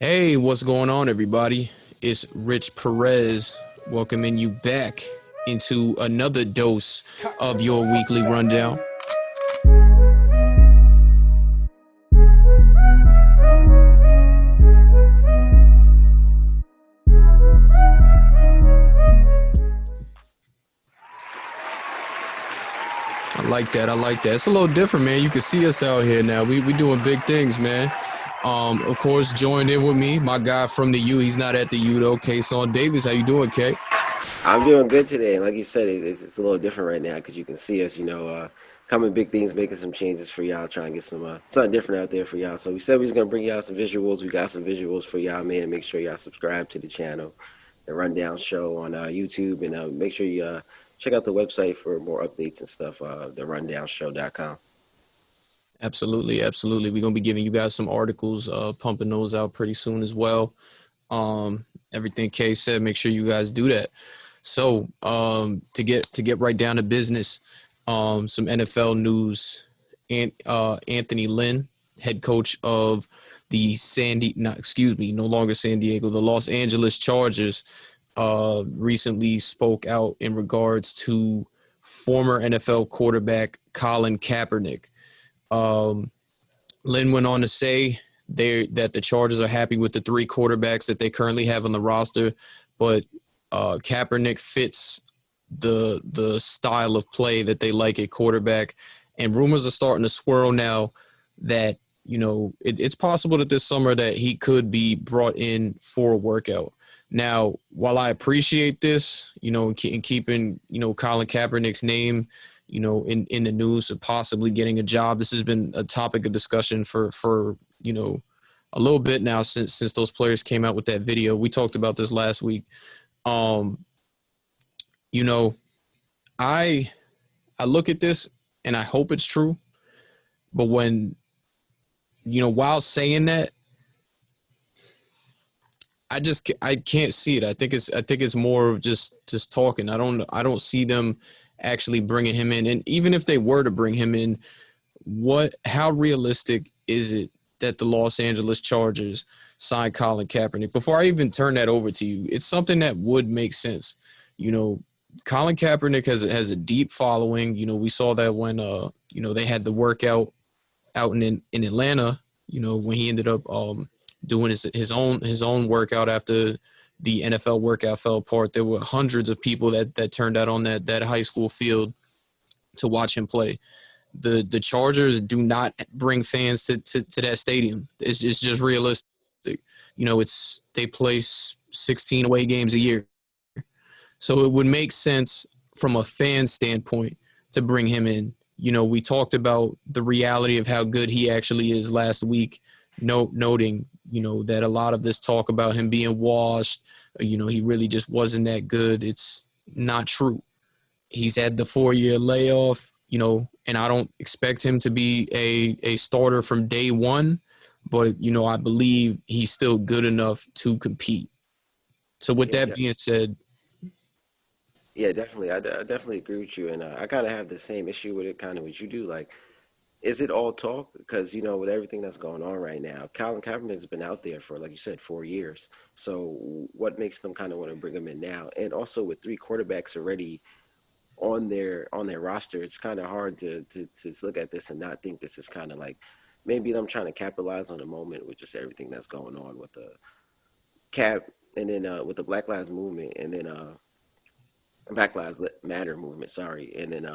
Hey, what's going on, everybody? It's Rich Perez welcoming you back into another dose of your weekly rundown. I like that. I like that. It's a little different, man. You can see us out here now. We doing big things, man. Of course, joined in with me, my guy from the U. He's not at the U though. Kayson Davis, how you doing, Kay? I'm doing good today. Like you said, it's a little different right now because you can see us, coming big things, making some changes for y'all, trying to get some something different out there for y'all. So we said we was gonna bring y'all some visuals. We got some visuals for y'all, man. Make sure y'all subscribe to the channel, the Rundown Show on YouTube, and make sure you check out the website for more updates and stuff. TheRundownShow.com. Absolutely, absolutely. We're gonna be giving you guys some articles, pumping those out pretty soon as well. Everything Kay said, make sure you guys do that. So, to get right down to business, some NFL news. And Anthony Lynn, head coach of the no longer San Diego, the Los Angeles Chargers, recently spoke out in regards to former NFL quarterback Colin Kaepernick. Um, Lynn went on to say that the Chargers are happy with the three quarterbacks that they currently have on the roster, but Kaepernick fits the style of play that they like at quarterback. And rumors are starting to swirl now that it's possible that this summer that he could be brought in for a workout. Now, while I appreciate this, in keeping Colin Kaepernick's name in the news of possibly getting a job. This has been a topic of discussion for a little bit now since those players came out with that video. We talked about this last week. Um, you know, I I look at this and I hope it's true, but when while saying that, I can't see it. I think it's more of just talking. I don't see them actually bringing him in. And even if they were to bring him in, how realistic is it that the Los Angeles Chargers sign Colin Kaepernick? Before I even turn that over to you, it's something that would make sense. You know, Colin Kaepernick has a deep following. We saw that when they had the workout out in Atlanta. When he ended up doing his own workout after the NFL workout fell apart. There were hundreds of people that turned out on that high school field to watch him play. The Chargers do not bring fans to that stadium. It's just realistic. It's they play 16 away games a year, so it would make sense from a fan standpoint to bring him in. We talked about the reality of how good he actually is last week, noting that a lot of this talk about him being washed, he really just wasn't that good. It's not true. He's had the 4-year layoff, and I don't expect him to be a starter from day one, but, I believe he's still good enough to compete. So with Yeah, that being said, yeah, definitely. I definitely agree with you, and I kind of have the same issue with it, kind of what you do. Like, is it all talk? Because with everything that's going on right now, Colin Kaepernick has been out there for, like you said, 4 years. So what makes them kind of want to bring him in now? And also with three quarterbacks already on their roster, it's kind of hard to look at this and not think this is kind of like maybe them trying to capitalize on the moment with just everything that's going on with the cap, and then with the Black Lives movement, and then Black Lives Matter movement, sorry, and then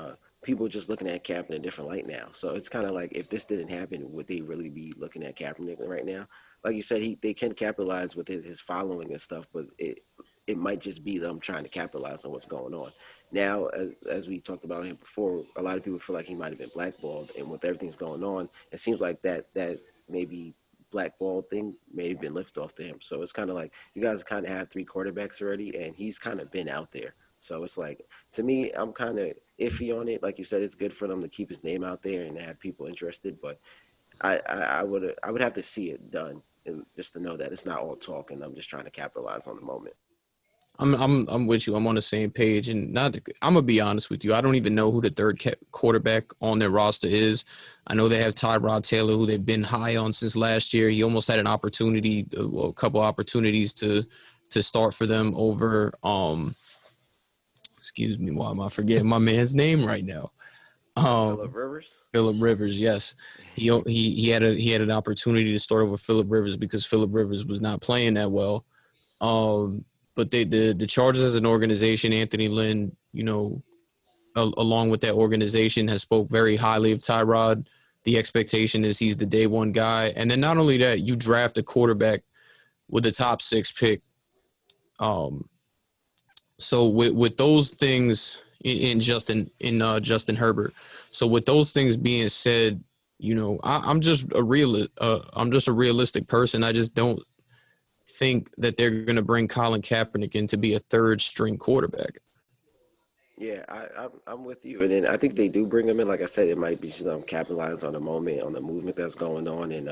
people just looking at Kaepernick in a different light now. So it's kind of like if this didn't happen, would they really be looking at Kaepernick right now? Like you said, they can capitalize with his following and stuff, but it might just be them trying to capitalize on what's going on. Now, as we talked about him before, a lot of people feel like he might have been blackballed, and with everything's going on, it seems like that maybe blackball thing may have been lifted off to him. So it's kind of like you guys kind of have three quarterbacks already, and he's kind of been out there. So it's like, to me, I'm kind of iffy on it. Like you said, it's good for them to keep his name out there and have people interested, but I would have to see it done and just to know that it's not all talk and I'm just trying to capitalize on the moment. I'm with you. I'm on the same page, and not. I'm gonna be honest with you. I don't even know who the third quarterback on their roster is. I know they have Tyrod Taylor, who they've been high on since last year. He almost had an opportunity, well, a couple opportunities to start for them over. Excuse me, why am I forgetting my man's name right now? Philip Um, Rivers. Philip Rivers. Yes, he had an opportunity to start over Philip Rivers because Philip Rivers was not playing that well. Um, but the Chargers as an organization, Anthony Lynn, along with that organization, has spoke very highly of Tyrod. The expectation is he's the day one guy, and then not only that, you draft a quarterback with a top six pick. Um, so with those things Justin Herbert. So with those things being said, I'm just a realistic person. I just don't think that they're going to bring Colin Kaepernick in to be a third string quarterback. Yeah, I'm with you. And then I think they do bring him in. Like I said, it might be some capitalize on the moment, on the movement that's going on, and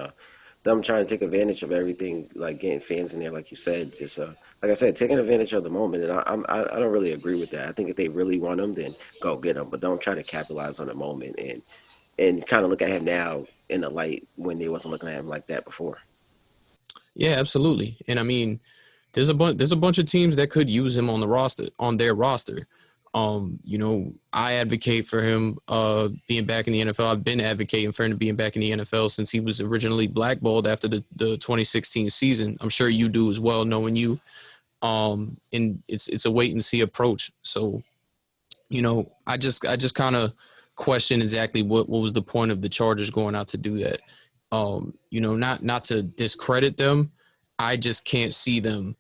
them trying to take advantage of everything, like getting fans in there, like you said. Just like I said, taking advantage of the moment. And I don't really agree with that. I think if they really want him, then go get him, but don't try to capitalize on the moment and kind of look at him now in the light when they wasn't looking at him like that before. Yeah, absolutely. And I mean, there's a bunch of teams that could use him on their roster. I advocate for him being back in the NFL. I've been advocating for him being back in the NFL since he was originally blackballed after the 2016 season. I'm sure you do as well, knowing you. And it's a wait and see approach. So I just kind of question exactly what was the point of the Chargers going out to do that. Not to discredit them. I just can't see them,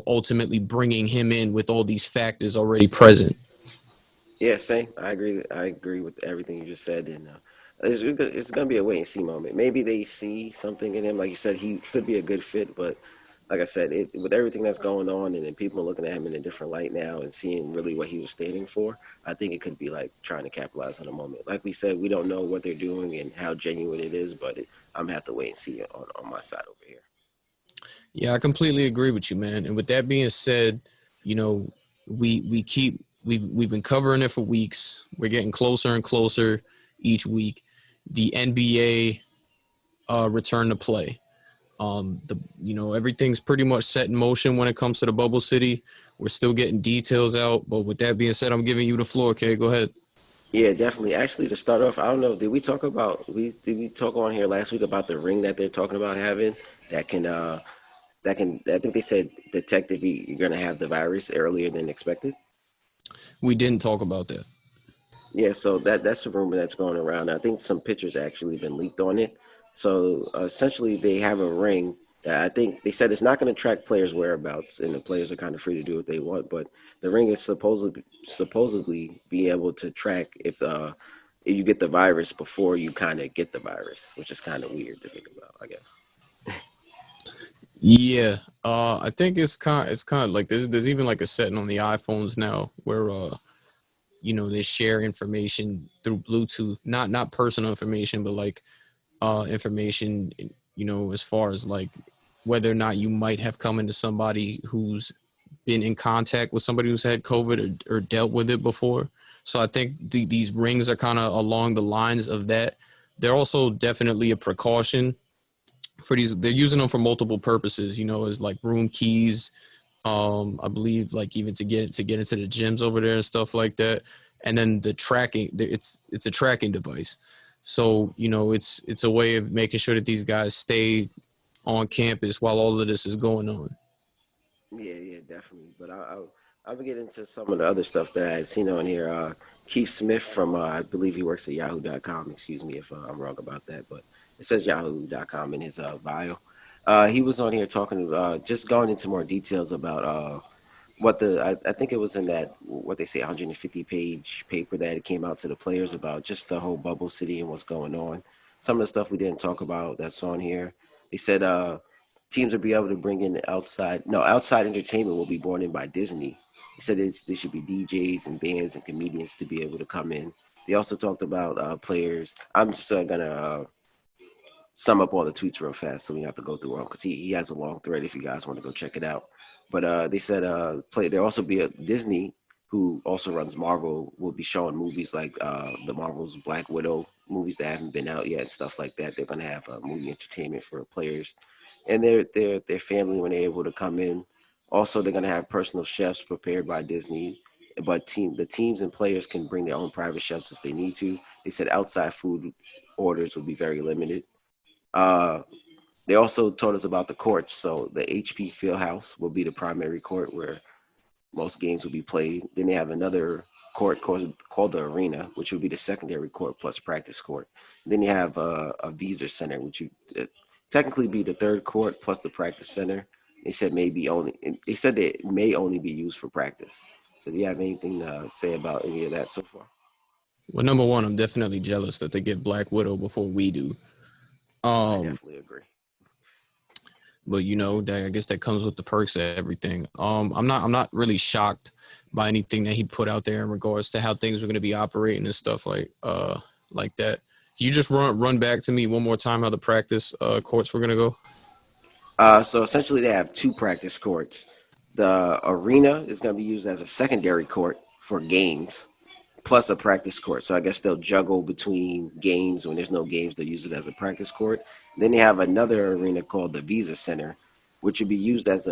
ultimately bringing him in with all these factors already present. Yeah, same. I agree. I agree with everything you just said, and it's gonna be a wait and see moment. Maybe they see something in him, like you said, he could be a good fit. But like I said, with everything that's going on, and then people looking at him in a different light now and seeing really what he was standing for, I think it could be like trying to capitalize on a moment. Like we said, we don't know what they're doing and how genuine it is, but I'm gonna have to wait and see on my side over here. Yeah, I completely agree with you, man. And with that being said, you know, we've been covering it for weeks. We're getting closer and closer each week. The NBA return to play. Everything's pretty much set in motion when it comes to the bubble city. We're still getting details out, but with that being said, I'm giving you the floor. Okay, go ahead. Yeah, definitely. Actually, to start off, I don't know. Did we talk on here last week about the ring that they're talking about having that can I think they said detect if you're gonna have the virus earlier than expected. We didn't talk about that. Yeah, so that's a rumor that's going around. I think some pictures actually been leaked on it. So essentially, they have a ring that I think they said it's not going to track players' whereabouts, and the players are kind of free to do what they want. But the ring is supposedly be able to track if you get the virus before you kind of get the virus, which is kind of weird to think about, I guess. Yeah, I think it's kind of like there's even like a setting on the iPhones now where they share information through Bluetooth, not personal information, but like information, as far as like whether or not you might have come into somebody who's been in contact with somebody who's had COVID or dealt with it before. So I think these rings are kind of along the lines of that. They're also definitely a precaution for these. They're using them for multiple purposes, as like room keys. I believe like even to get into the gyms over there and stuff like that. And then the tracking, it's a tracking device. So it's a way of making sure that these guys stay on campus while all of this is going on. Yeah, yeah, definitely. But I'll get into some of the other stuff that I had seen on here. Keith Smith from I believe he works at Yahoo.com. Excuse me if I'm wrong about that, but it says Yahoo.com in his bio. He was on here talking, just going into more details about I think it was in that what they say 150-page paper that it came out to the players about just the whole bubble city and what's going on. Some of the stuff we didn't talk about that's on here. They said teams will be able to bring in outside entertainment will be brought in by Disney. He said there should be DJs and bands and comedians to be able to come in. They also talked about players. I'm just gonna sum up all the tweets real fast, so we have to go through them because he has a long thread if you guys want to go check it out. But they said play there also be a Disney who also runs Marvel will be showing movies like the Marvel's Black Widow movies that haven't been out yet and stuff like that. They're gonna have movie entertainment for players and their family when they're able to come in. Also, they're gonna have personal chefs prepared by Disney, but the teams and players can bring their own private chefs if they need to. They said outside food orders will be very limited. Uh, they also told us about the courts. So the HP Fieldhouse will be the primary court where most games will be played. Then they have another court called the Arena, which would be the secondary court plus practice court. Then you have a Visa Center, which would technically be the third court plus the practice center. They said maybe only. They said that it may only be used for practice. So do you have anything to say about any of that so far? Well, number one, I'm definitely jealous that they get Black Widow before we do. I Um, definitely agree. but I guess that comes with the perks of everything. I'm not really shocked by anything that he put out there in regards to how things are going to be operating and stuff like that. Can you just run back to me one more time how the practice courts were going to go? So essentially, they have two practice courts. The arena is going to be used as a secondary court for games, plus a practice court. So I guess they'll juggle between games. When there's no games, they'll use it as a practice court. Then they have another arena called the Visa Center, which would be used as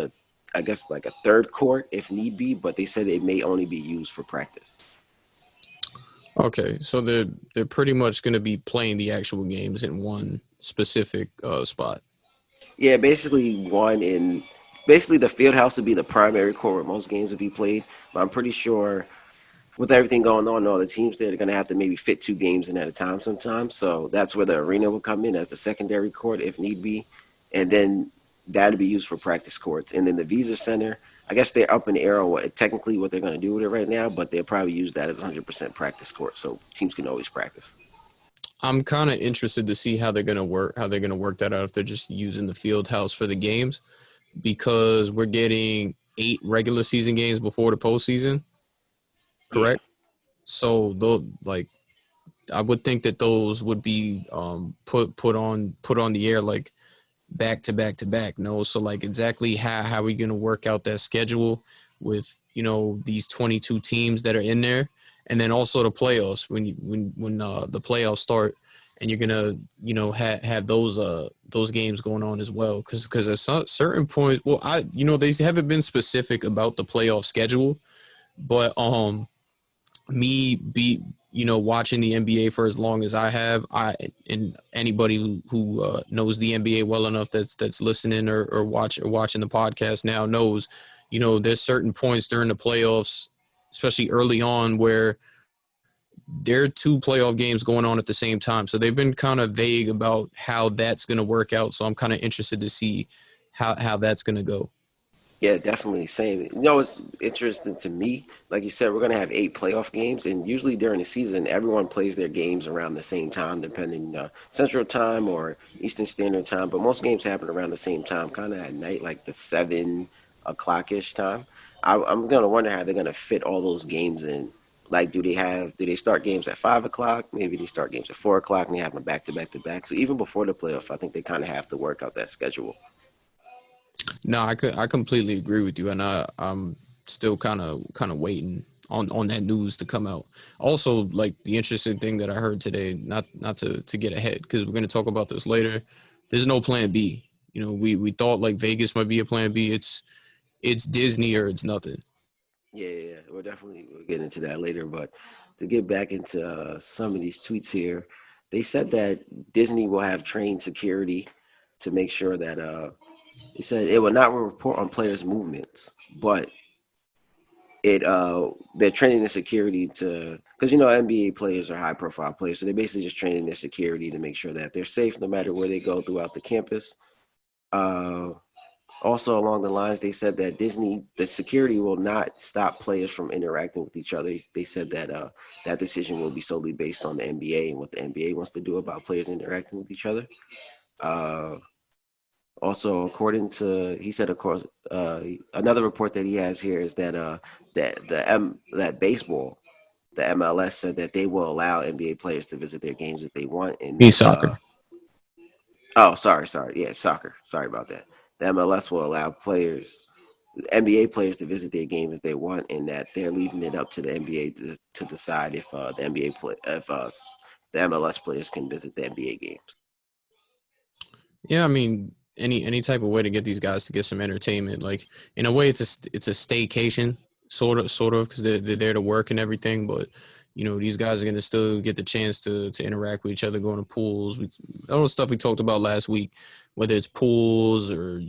I guess, like a third court if need be. But they said it may only be used for practice. Okay, so they're pretty much going to be playing the actual games in one specific spot. Yeah, basically one in basically the field house would be the primary court where most games would be played. But I'm pretty sure with everything going on, all the teams there are going to have to maybe fit two games in at a time sometimes. So that's where the arena will come in as a secondary court if need be, and then that'll be used for practice courts. And then the Visa Center, I guess they're up in the air on what they're going to do with it right now, but they'll probably use that as 100% practice court, so teams can always practice. I'm kind of interested to see how they're gonna work that out if they're just using the field house for the games because we're getting 8 regular season games before the postseason, Yeah, correct? So those like I would think that those would be put on the air like back to back to back. No, so like exactly how are we gonna work out that schedule with these 22 teams that are in there, and then also the playoffs when the playoffs start, and you're gonna have those games going on as well because at certain points, well they haven't been specific about the playoff schedule, but me be watching the NBA for as long as I have, and anybody who knows the NBA well enough that's listening or watching the podcast now knows, there's certain points during the playoffs, especially early on, where there are 2 playoff games going on at the same time. So they've been kind of vague about how that's going to work out. So I'm kind of interested to see how that's going to go. yeah, definitely. Same. It's interesting to me. Like you said, we're gonna have 8 playoff games, and usually during the season, everyone plays their games around the same time, depending Central Time or Eastern Standard Time. But most games happen around the same time, kind of at night, like the 7 o'clock ish time. I'm gonna wonder how they're gonna fit all those games in. Like, do they start games at 5 o'clock? Maybe they start games at 4 o'clock, and they have them back to back to back. So even before the playoff, I think they kind of have to work out that schedule. No, I completely agree with you, and I'm still kind of waiting on that news to come out. Also, like the interesting thing that I heard today, not to get ahead because we're going to talk about this later. There's no plan B. We thought like Vegas might be a plan B. It's Disney or it's nothing. Yeah. We'll get into that later. But to get back into some of these tweets here, they said that Disney will have trained security to make sure that they said it will not report on players' movements, but they're training the security to because NBA players are high profile players, so they're basically just training their security to make sure that they're safe no matter where they go throughout the campus. Uh, Also, along the lines, they said that the security will not stop players from interacting with each other. They said that that decision will be solely based on the NBA and what the NBA wants to do about players interacting with each other. Uh, Also, according to he said, of course, another report that he has here is that that baseball, the MLS said that they will allow NBA players to visit their games if they want, Me and soccer. Oh, sorry. Yeah, soccer. Sorry about that. The MLS will allow NBA players to visit their game if they want, and that they're leaving it up to the NBA to decide if the NBA play if the MLS players can visit the NBA games. Yeah, I mean, any type of way to get these guys to get some entertainment. Like in a way, it's a staycation, sort of, because they're there to work and everything. But these guys are gonna still get the chance to interact with each other, going to pools, all the stuff we talked about last week, whether it's pools or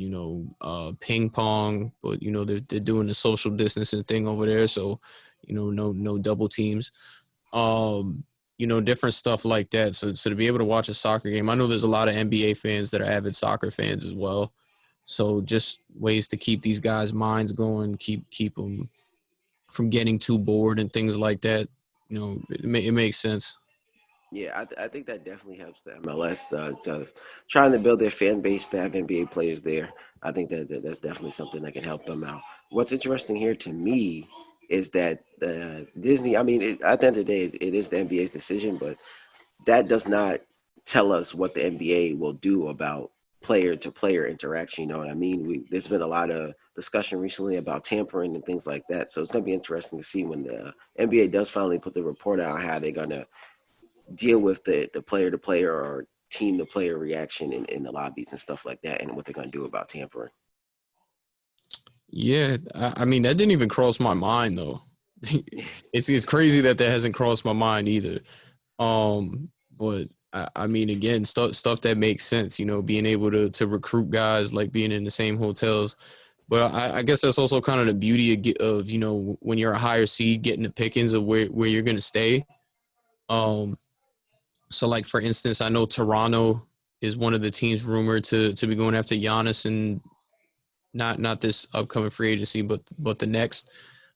ping pong. But they're doing the social distancing thing over there, so no double teams. um Different stuff like that. So to be able to watch a soccer game, I know there's a lot of NBA fans that are avid soccer fans as well. So just ways to keep these guys' minds going, keep them from getting too bored and things like that. It makes sense. Yeah, I think that definitely helps the MLS to trying to build their fan base to have NBA players there. I think that's definitely something that can help them out. What's interesting here to me is that Disney. I mean, at the end of the day, it is the NBA's decision, but that does not tell us what the NBA will do about player to player interaction. You know what I mean? There's been a lot of discussion recently about tampering and things like that. So it's going to be interesting to see when the NBA does finally put the report out how they're going to deal with the player to player or team to player reaction in the lobbies and stuff like that, and what they're going to do about tampering. Yeah, I mean that didn't even cross my mind though. It's crazy that that hasn't crossed my mind either. But I mean, again, stuff that makes sense. Being able to recruit guys, like being in the same hotels. But I guess that's also kind of the beauty of when you're a higher seed, getting the pickings of where you're gonna stay. Um, so like for instance, I know Toronto is one of the teams rumored to be going after Giannis, and not this upcoming free agency, but the next.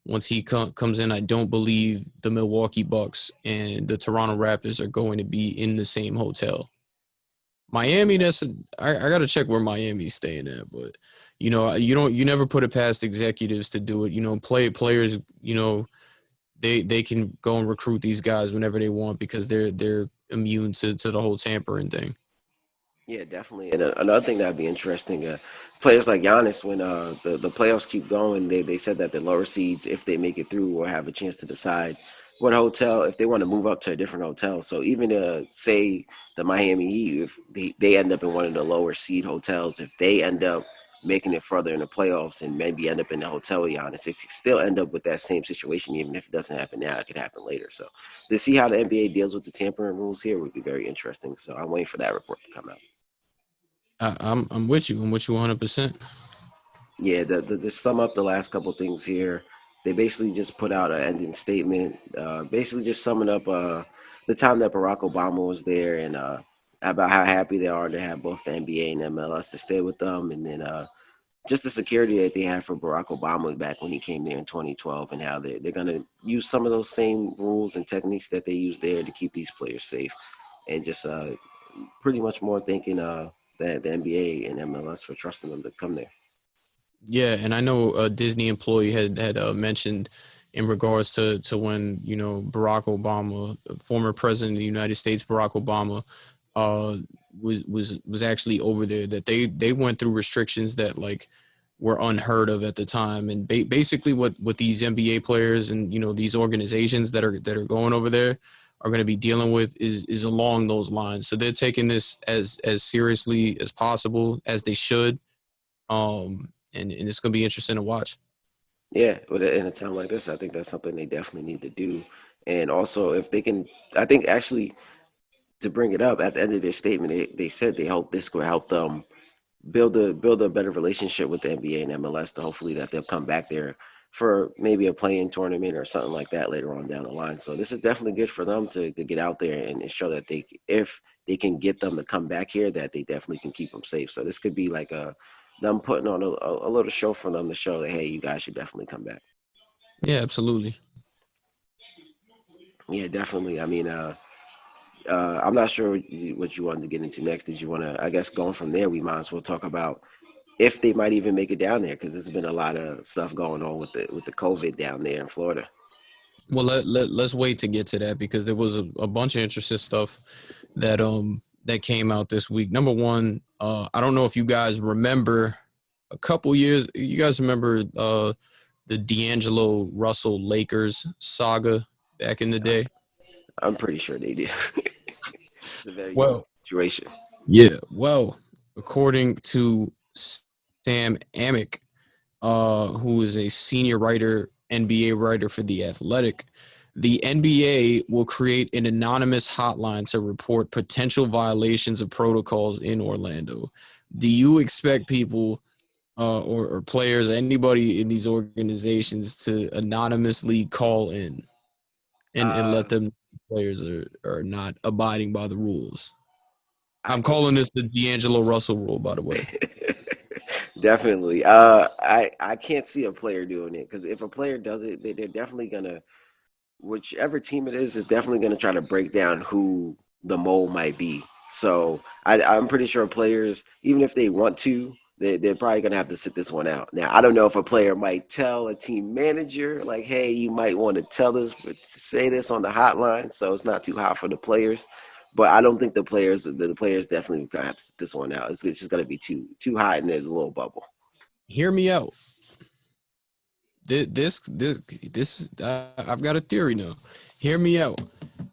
Once he comes in, I don't believe the Milwaukee Bucks and the Toronto Raptors are going to be in the same hotel. Miami, I got to check where Miami's staying at, but you never put it past executives to do it. Players, they can go and recruit these guys whenever they want because they're immune to the whole tampering thing. Yeah, definitely. And another thing that'd be interesting, players like Giannis, when the playoffs keep going, they said that the lower seeds, if they make it through, will have a chance to decide what hotel, if they want to move up to a different hotel. So even say the Miami Heat, if they end up in one of the lower seed hotels, if they end up making it further in the playoffs and maybe end up in the hotel with Giannis, it could still end up with that same situation, even if it doesn't happen now, it could happen later. So to see how the NBA deals with the tampering rules here would be very interesting. So I'm waiting for that report to come out. I'm with you. I'm with you 100%. Yeah, to sum up the last couple things here, they basically just put out an ending statement, basically just summing up the time that Barack Obama was there and about how happy they are to have both the NBA and MLS to stay with them, and then just the security that they had for Barack Obama back when he came there in 2012, and how they're going to use some of those same rules and techniques that they used there to keep these players safe, and just pretty much more thanking the NBA and MLS for trusting them to come there. Yeah, and I know a Disney employee had mentioned in regards to when Barack Obama, former president of the United States, Barack Obama, uh, was actually over there, that they went through restrictions that like were unheard of at the time, and basically what these NBA players and these organizations that are going over there are going to be dealing with is along those lines. So they're taking this as seriously as possible, as they should. And it's gonna be interesting to watch. Yeah, but in a time like this, I think that's something they definitely need to do. And also, if they can, I think actually to bring it up at the end of their statement, they said they hope this will help them build a better relationship with the NBA and MLS. To hopefully that they'll come back there for maybe a play-in tournament or something like that later on down the line. So this is definitely good for them to get out there and show that if they can get them to come back here, that they definitely can keep them safe. So this could be like a them putting on a little show for them to show that hey, you guys should definitely come back. Yeah, absolutely. Yeah, definitely. I mean, I'm not sure what you wanted to get into next. Did you want to? I guess going from there, we might as well talk about if they might even make it down there because there's been a lot of stuff going on with the COVID down there in Florida. Well, let's wait to get to that because there was a bunch of interesting stuff that that came out this week. Number one, I don't know if you guys remember a couple years. You guys remember the D'Angelo Russell Lakers saga back in the day? I'm pretty sure they did. It's a very unique Well, situation. yeah. Well, according to Sam Amick, who is a senior writer, NBA writer for The Athletic, the NBA will create an anonymous hotline to report potential violations of protocols in Orlando. Do you expect people or players, anybody in these organizations to anonymously call in and let Uh, them players are not abiding by the rules? I I'm can calling this the D'Angelo Russell rule, by the way. definitely. I can't see a player doing it because if a player does it, they're definitely gonna, whichever team it is definitely going to try to break down who the mole might be. So I'm pretty sure players, even if they want to, they're probably going to have to sit this one out. Now, I don't know if a player might tell a team manager, like, hey, you might want to tell this, say this on the hotline, so it's not too hot for the players. But I don't think the players definitely going to have to sit this one out. It's just going to be too hot in their little bubble. Hear me out. This I've got a theory now. Hear me out.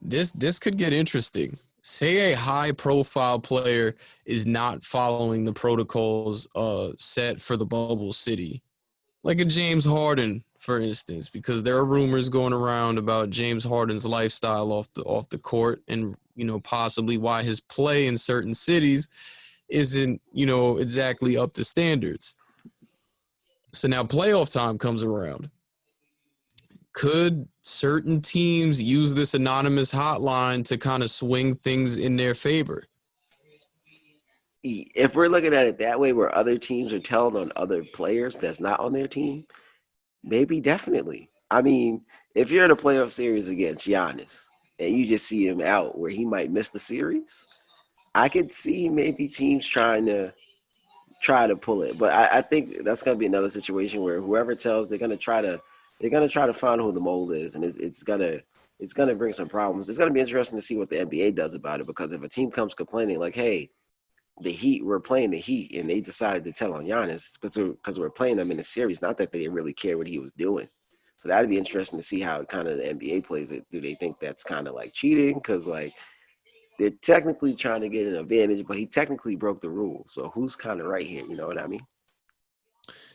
This could get interesting. Say a high profile player is not following the protocols set for the bubble city, like a James Harden, for instance, because there are rumors going around about James Harden's lifestyle off the court, and possibly why his play in certain cities isn't exactly up to standards. So now playoff time comes around. Could certain teams use this anonymous hotline to kind of swing things in their favor? If we're looking at it that way, where other teams are telling on other players that's not on their team, maybe definitely. I mean, if you're in a playoff series against Giannis and you just see him out where he might miss the series, I could see maybe teams try to pull it. But I think that's gonna be another situation where whoever tells they're gonna try to find who the mole is, and it's gonna bring some problems. It's gonna be interesting to see what the NBA does about it because if a team comes complaining like, hey, the Heat were playing the Heat and they decided to tell on Giannis because we're playing them in a series. Not that they really care what he was doing. So that'd be interesting to see how kind of the NBA plays it. Do they think that's kind of like cheating? Because like they're technically trying to get an advantage, but he technically broke the rules. So who's kind of right here? You know what I mean?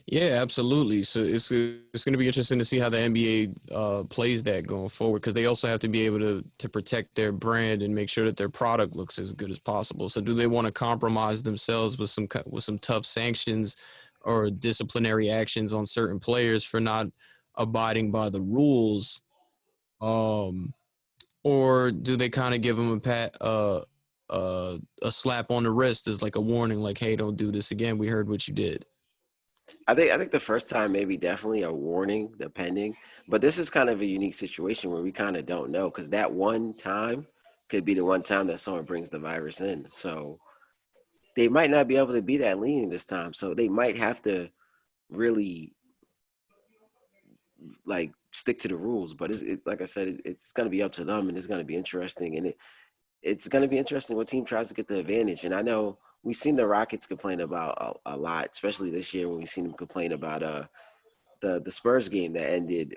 Yeah, absolutely. So it's going to be interesting to see how the NBA plays that going forward because they also have to be able to protect their brand and make sure that their product looks as good as possible. So do they want to compromise themselves with some tough sanctions or disciplinary actions on certain players for not abiding by the rules? Um, or do they kind of give them a slap on the wrist as like a warning, like, hey, don't do this again. We heard what you did. I think the first time maybe definitely a warning, depending. But this is kind of a unique situation where we kind of don't know because that one time could be the one time that someone brings the virus in. So they might not be able to be that lenient this time. So they might have to really like stick to the rules. But like I said, it's going to be up to them, and it's going to be interesting. And it's going to be interesting what team tries to get the advantage. And I know we've seen the Rockets complain about a lot, especially this year when we've seen them complain about the Spurs game that ended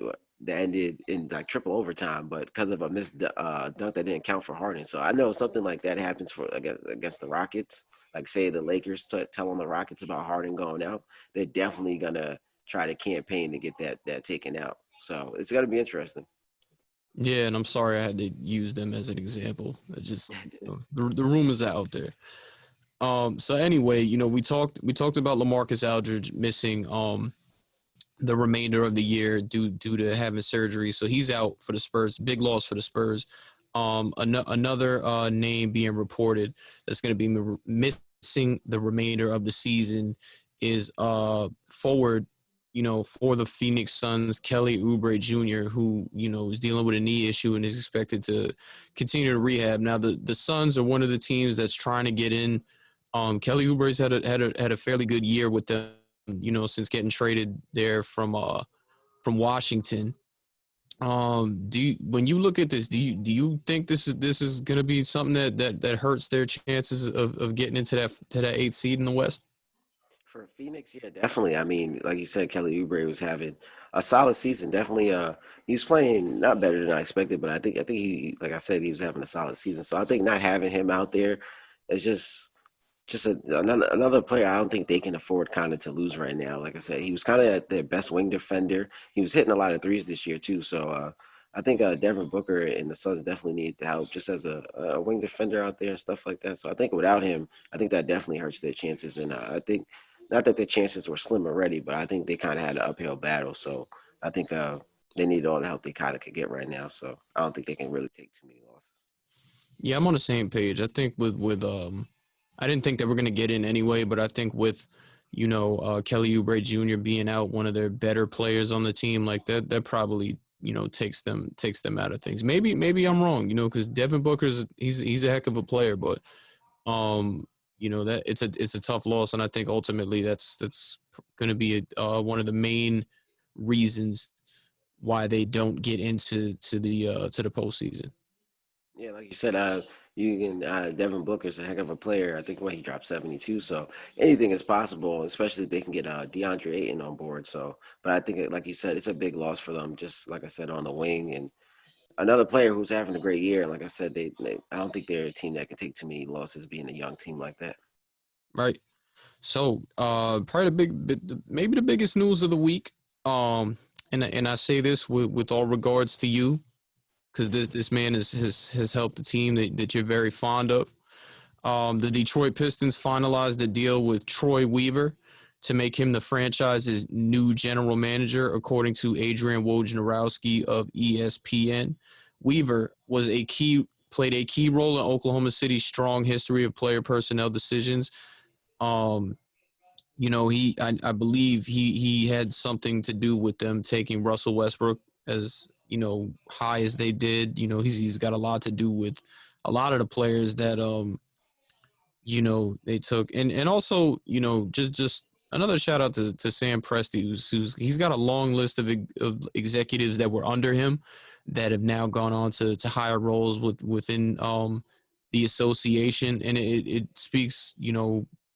in like triple overtime, but because of a missed dunk that didn't count for Harden. So I know something like that happens for against the Rockets. Like say the Lakers telling the Rockets about Harden going out, they're definitely gonna try to campaign to get that taken out. So it's gonna be interesting. Yeah, and I'm sorry I had to use them as an example. It just the rumors are out there. So anyway, we talked about LaMarcus Aldridge missing the remainder of the year due to having surgery. So he's out for the Spurs. Big loss for the Spurs. Another name being reported that's going to be missing the remainder of the season is forward, for the Phoenix Suns, Kelly Oubre Jr., who is dealing with a knee issue and is expected to continue to rehab. Now the Suns are one of the teams that's trying to get in. Kelly Oubre's had a fairly good year with them, since getting traded there from Washington. When you look at this, do you think this is going to be something that hurts their chances of getting into that eighth seed in the West? For Phoenix, yeah, definitely. I mean, like you said, Kelly Oubre was having a solid season. Definitely, he was playing not better than I expected, but I think he, like I said, he was having a solid season. So I think not having him out there is just another player I don't think they can afford kind of to lose right now. Like I said, he was kind of their best wing defender. He was hitting a lot of threes this year too. So I think Devin Booker and the Suns definitely need the help just as a wing defender out there and stuff like that. So I think without him, I think that definitely hurts their chances. And I think not that their chances were slim already, but I think they kind of had an uphill battle. So I think they need all the help they kind of could get right now. So I don't think they can really take too many losses. Yeah, I'm on the same page. I think with I didn't think they were going to get in anyway, but I think with Kelly Oubre Jr. being out, one of their better players on the team, like that probably takes them out of things. Maybe I'm wrong, because Devin Booker's he's a heck of a player, but um that it's a tough loss, and I think ultimately that's going to be one of the main reasons why they don't get to the postseason. Yeah, like you said, you can Devin Booker's a heck of a player. I think when he dropped 72, so anything is possible, especially if they can get DeAndre Ayton on board. So, but I think, like you said, it's a big loss for them. Just like I said, on the wing and another player who's having a great year. Like I said, I don't think they're a team that can take too many losses, being a young team like that. Right. So, probably maybe the biggest news of the week. And I say this with all regards to you, because this man has helped the team that you're very fond of. The Detroit Pistons finalized a deal with Troy Weaver to make him the franchise's new general manager, according to Adrian Wojnarowski of ESPN. Weaver played a key role in Oklahoma City's strong history of player personnel decisions. Um, I believe he had something to do with them taking Russell Westbrook as high as they did. He's got a lot to do with a lot of the players that they took, and also just another shout out to Sam Presti, who's he's got a long list of executives that were under him that have now gone on to higher roles within the association, and it speaks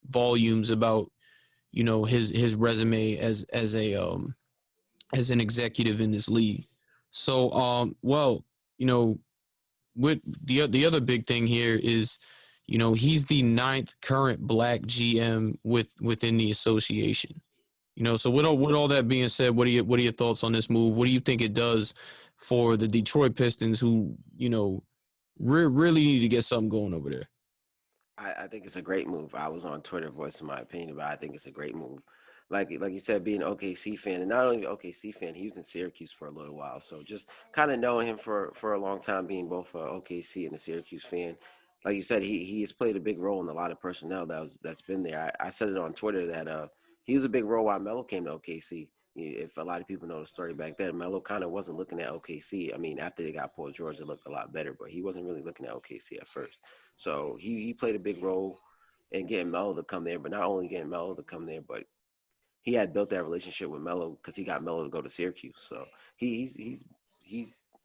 volumes about his resume as an executive in this league. So well, you know with the other big thing here is he's the ninth current black GM within the association. So with all that being said, what are your thoughts on this move? What do you think it does for the Detroit Pistons, who really need to get something going over there? I think it's a great move. I was on Twitter voicing my opinion, but I think it's a great move. Like you said, being an OKC fan, and not only an OKC fan, he was in Syracuse for a little while. So just kind of knowing him for a long time, being both a OKC and a Syracuse fan. Like you said, he has played a big role in a lot of personnel that's been there. I said it on Twitter that he was a big role while Melo came to OKC. If a lot of people know the story back then, Melo kind of wasn't looking at OKC. I mean, after they got Paul George, it looked a lot better, but he wasn't really looking at OKC at first. So he played a big role in getting Melo to come there, but not only getting Melo to come there, but he had built that relationship with Melo because he got Melo to go to Syracuse. So he's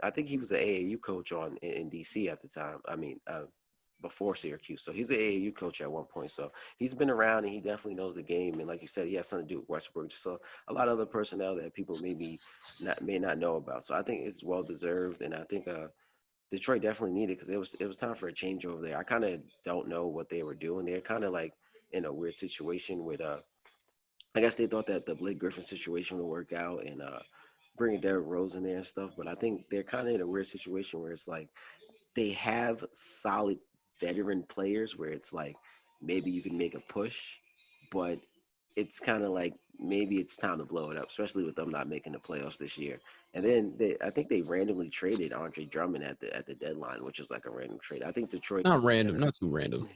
I think he was the AAU coach in DC at the time. I mean, before Syracuse. So he's an AAU coach at one point. So he's been around and he definitely knows the game. And like you said, he has something to do with Westbrook. Just a lot of other personnel that people may not know about. So I think it's well deserved, and I think Detroit definitely needed because it was time for a change over there. I kind of don't know what they were doing. They're kind of like in a weird situation with I guess they thought that the Blake Griffin situation would work out and bringing Derrick Rose in there and stuff. But I think they're kind of in a weird situation where it's like they have solid veteran players where it's like maybe you can make a push, but it's kind of like maybe it's time to blow it up, especially with them not making the playoffs this year. And then I think they randomly traded Andre Drummond at the deadline, which was like a random trade. I think Detroit Not is a random, better, not too random.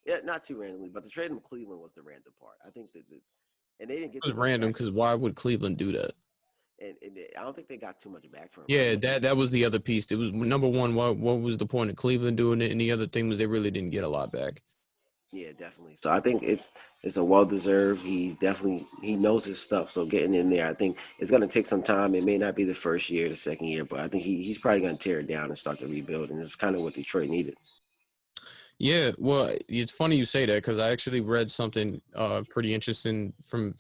yeah, not too randomly, but the trade in Cleveland was the random part. I think and they didn't get It was too much random back, because why would Cleveland do that? I don't think they got too much back from him. I Yeah, think that was the other piece. It was number one. What was the point of Cleveland doing it? And the other thing was they really didn't get a lot back. Yeah, definitely. So I think it's a well deserved. He's definitely he knows his stuff. So getting in there, I think it's gonna take some time. It may not be the first year, the second year, but I think he's probably gonna tear it down and start to rebuild. And it's kind of what Detroit needed. Yeah, well, it's funny you say that because I actually read something pretty interesting from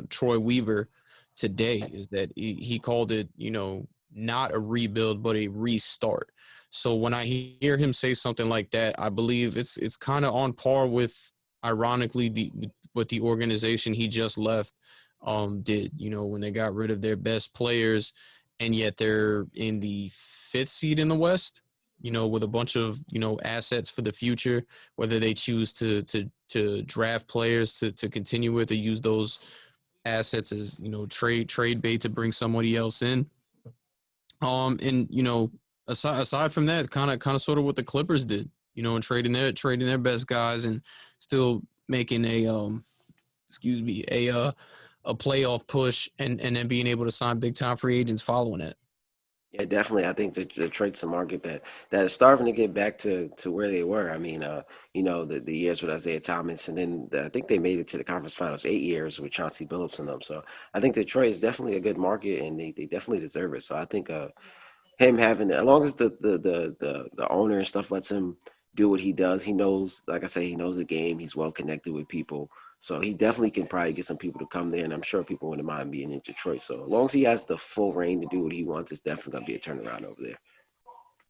Troy Weaver today. Is that he called it, not a rebuild but a restart. So when I hear him say something like that, I believe it's kind of on par with, ironically, the what the organization he just left did. When they got rid of their best players, and yet they're in the fifth seed in the West, with a bunch of, assets for the future, whether they choose to draft players to continue with, or use those assets as, trade bait to bring somebody else in. And aside from that, kind of sort of what the Clippers did, and trading their best guys, and still making excuse me, a playoff push, and then being able to sign big time free agents following it. Yeah, definitely. I think Detroit's a market that is starting to get back to where they were. I mean, the years with Isaiah Thomas, and then I think they made it to the conference finals 8 years with Chauncey Billups and them. So I think Detroit is definitely a good market, and they definitely deserve it. So I think him having as long as the owner and stuff lets him do what he does, he knows. Like I say, he knows the game. He's well connected with people. So he definitely can probably get some people to come there, and I'm sure people wouldn't mind being in Detroit. So as long as he has the full reign to do what he wants, it's definitely gonna be a turnaround over there.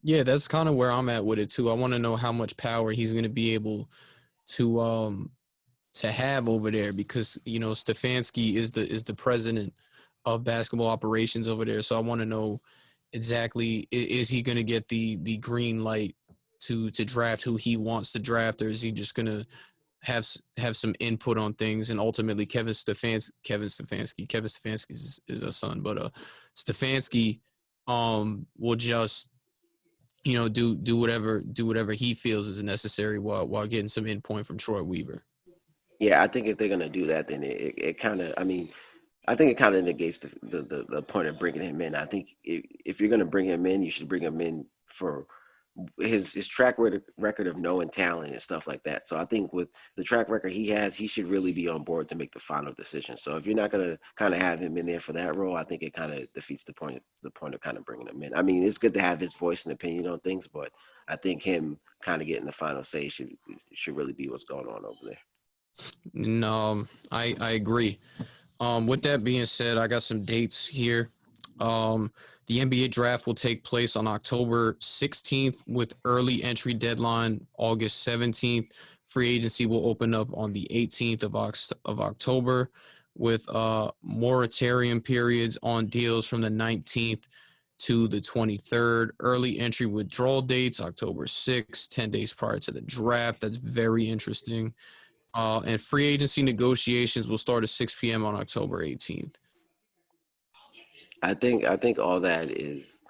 Yeah, that's kind of where I'm at with it too. I want to know how much power he's going to be able to have over there, because Stefanski is the president of basketball operations over there. So I want to know exactly, is he going to get the green light to draft who he wants to draft, or is he just going to have some input on things, and ultimately Kevin Stefanski is a son, but Stefanski will just do whatever he feels is necessary, while getting some input from Troy Weaver. Yeah, I think if they're gonna do that, then it kind of. I mean, I think it kind of negates the point of bringing him in. I think if you're gonna bring him in, you should bring him in for his track record of knowing talent and stuff like that. So I think with the track record he has, he should really be on board to make the final decision. So if you're not gonna kind of have him in there for that role, I think it kind of defeats the point of kind of bringing him in. I mean, it's good to have his voice and opinion on things, but I think him kind of getting the final say should really be what's going on over there. No, I agree. With that being said, I got some dates here. Um, the NBA draft will take place on October 16th, with early entry deadline August 17th. Free agency will open up on the 18th of October, with moratorium periods on deals from the 19th to the 23rd. Early entry withdrawal dates October 6th, 10 days prior to the draft. That's very interesting. And free agency negotiations will start at 6 p.m. on October 18th. I think all that is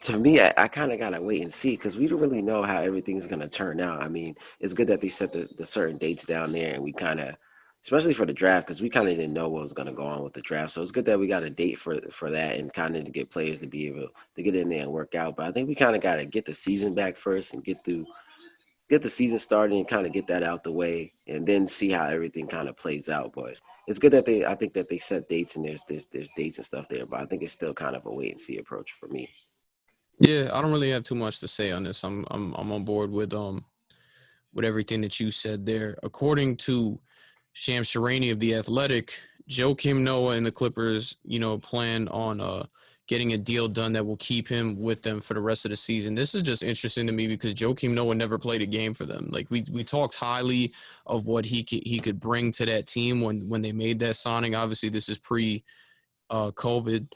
to me, I kind of gotta wait and see because we don't really know how everything's gonna turn out. I mean, it's good that they set the certain dates down there, and we kind of, especially for the draft, because we kind of didn't know what was gonna go on with the draft. So it's good that we got a date for that, and kind of to get players to be able to get in there and work out. But I think we kind of gotta get the season back first and get the season started and kind of get that out the way, and then see how everything kind of plays out. But it's good that I think that they set dates and there's dates and stuff there. But I think it's still kind of a wait and see approach for me. Yeah, I don't really have too much to say on this. I'm on board with everything that you said there. According to Shams Charania of The Athletic, Joakim Noah and the Clippers, plan on getting a deal done that will keep him with them for the rest of the season. This is just interesting to me because Joakim Noah never played a game for them. Like we talked highly of what he could bring to that team when they made that signing. Obviously, this is pre COVID,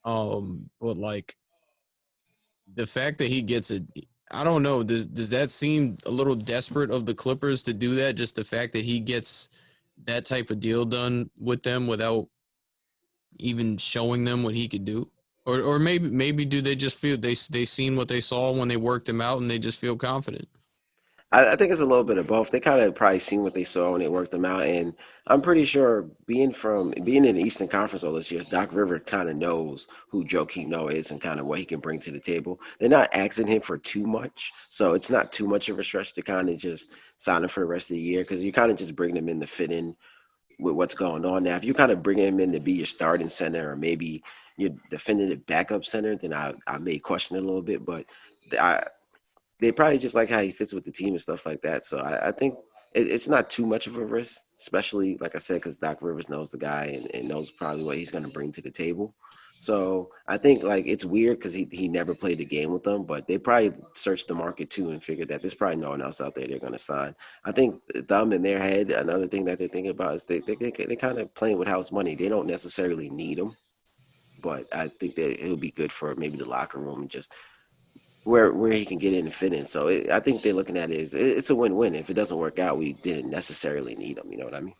but like the fact that he gets it, I don't know. Does that seem a little desperate of the Clippers to do that? Just the fact that he gets that type of deal done with them without even showing them what he could do, or maybe do they just feel they seen what they saw when they worked him out, and they just feel confident? I think it's a little bit of both. They kind of probably seen what they saw when they worked them out, and I'm pretty sure being in the Eastern Conference all those years, Doc Rivers kind of knows who Joakim Noah is and kind of what he can bring to the table. They're not asking him for too much, so it's not too much of a stretch to kind of just sign him for the rest of the year because you kind of just bring them in to fit in with what's going on. Now, if you kind of bring him in to be your starting center or maybe your definitive backup center, then I may question it a little bit, but. I, they probably just like how he fits with the team and stuff like that. So I think it's not too much of a risk, especially like I said, because Doc Rivers knows the guy and knows probably what he's going to bring to the table. So I think like it's weird because he never played the game with them, but they probably searched the market too and figured that there's probably no one else out there they're going to sign. I think them in their head, another thing that they're thinking about is they kind of playing with house money. They don't necessarily need him, but I think that it'll be good for maybe the locker room and just where he can get in and fit in. So I think they're looking at it as it's a win-win. If it doesn't work out, we didn't necessarily need him. You know what I mean?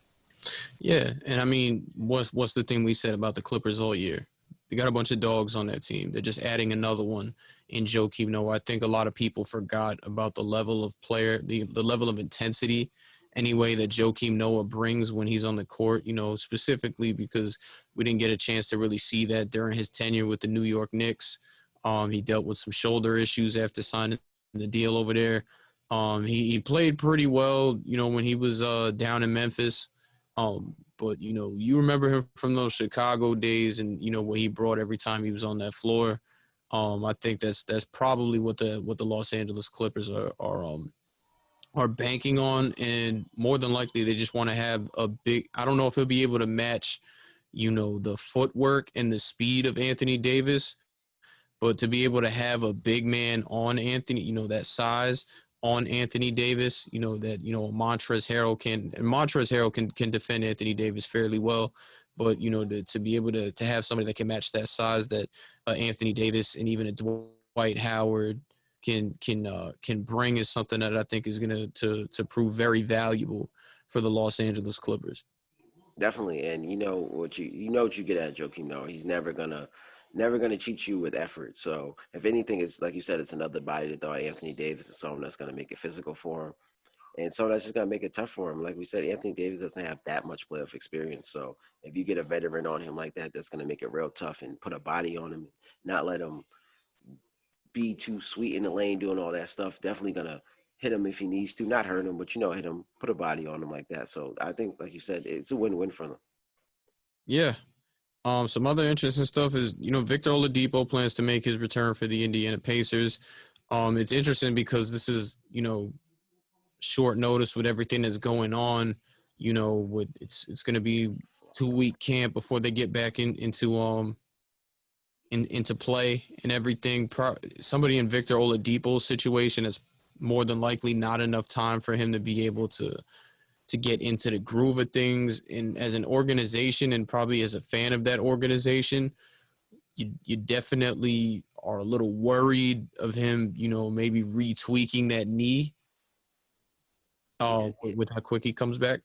Yeah, and I mean, what's the thing we said about the Clippers all year? They got a bunch of dogs on that team. They're just adding another one in Joakim Noah. I think a lot of people forgot about the level of player, the level of intensity, anyway, that Joakim Noah brings when he's on the court. You know, specifically because we didn't get a chance to really see that during his tenure with the New York Knicks. He dealt with some shoulder issues after signing the deal over there. He played pretty well, you know, when he was down in Memphis. But you know, you remember him from those Chicago days, and you know what he brought every time he was on that floor. I think that's probably what the Los Angeles Clippers are banking on, and more than likely they just want to have a big. I don't know if he'll be able to match, you know, the footwork and the speed of Anthony Davis, but to be able to have a big man on Anthony, you know, that size on Anthony Davis, you know, that, you know, Montrezl Harrell can defend Anthony Davis fairly well. But, you know, to be able to have somebody that can match that size that Anthony Davis and even a Dwight Howard can bring is something that I think is going to prove very valuable for the Los Angeles Clippers. Definitely. And you know what you get at Joakim Noah. He's never gonna cheat you with effort. So if anything, it's like you said, it's another body to throw at Anthony Davis is someone that's gonna make it physical for him. And so that's just gonna make it tough for him. Like we said, Anthony Davis doesn't have that much playoff experience. So if you get a veteran on him like that, that's gonna make it real tough and put a body on him, not let him be too sweet in the lane doing all that stuff. Definitely gonna hit him if he needs to, not hurt him, but hit him, put a body on him like that. So I think, like you said, it's a win-win for them. Yeah. Some other interesting stuff is, you know, Victor Oladipo plans to make his return for the Indiana Pacers. It's interesting because this is, you know, short notice with everything that's going on. You know, with it's going to be 2 week camp before they get back into play and everything. Somebody in Victor Oladipo's situation is more than likely not enough time for him to be able to get into the groove of things. And as an organization, and probably as a fan of that organization, you definitely are a little worried of him, you know, maybe retweaking that knee Yeah, yeah. with how quick he comes back.